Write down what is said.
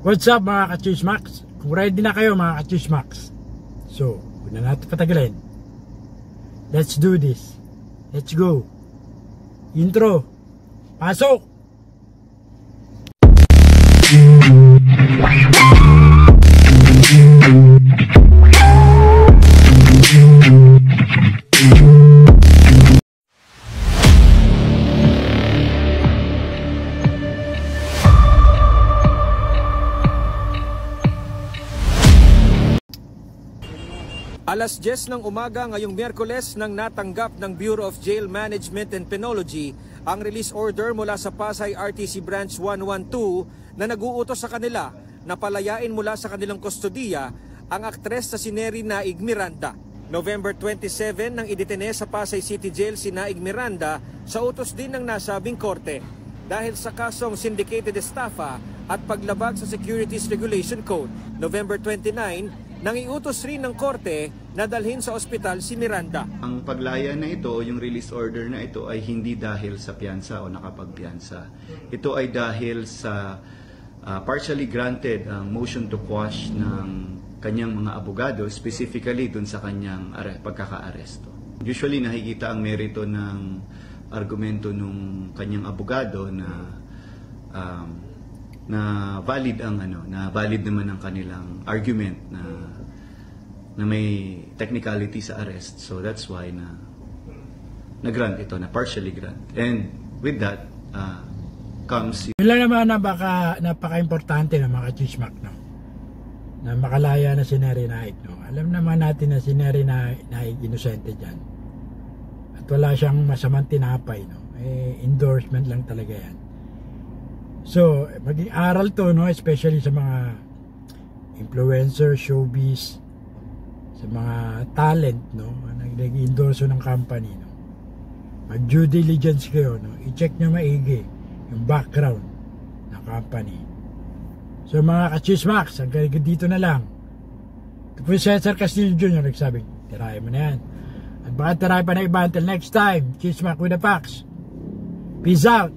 What's up mga ka-Chismax? Kung ready na kayo mga ka-Chismax, so, huwag na natin patagalin. Let's do this. Let's go. Intro. Pasok! Alas 10 ng umaga ngayong Miyerkules nang natanggap ng Bureau of Jail Management and Penology ang release order mula sa Pasay RTC Branch 112 na nag-uutos sa kanila na palayain mula sa kanilang kustodiya ang aktres na si Neri Naig Miranda. November 27 nang idetene sa Pasay City Jail si Naig Miranda sa utos din ng nasabing korte dahil sa kasong syndicated estafa at paglabag sa Securities Regulation Code. November 29 nang iutos rin ng korte na dalhin sa ospital si Miranda. Ang paglaya na ito o yung release order na ito ay hindi dahil sa piyansa o nakapagpiyansa. Ito ay dahil sa partially granted motion to quash ng kanyang mga abogado, specifically dun sa kanyang pagkaka-aresto. Usually nakikita ang merito ng argumento ng kanyang abogado na valid ang na valid naman ang kanilang argument na may technicality sa arrest. So that's why na grant ito, na partially grant. And with that comes Wala naman na napaka-importante na mga Chismax, no? Na makalaya na si Neri Naig, no? Alam naman natin na si Neri Naig inosente dyan. At wala siyang masamang tinapay, no? Endorsement lang talaga yan. So, maging aral to, no? Especially sa mga influencer, showbiz, sa mga talent, no? Nag-endorso ng company, no? Mag due diligence kayo, no? I-check nyo maigi yung background ng company. So mga ka-Chismax, hanggang dito na lang. Ito po si Cesar Castillo Jr. nagsabing, tirahin mo na yan. At baka tirahin pa na iba. Until next time, Chismax with the facts. Peace out!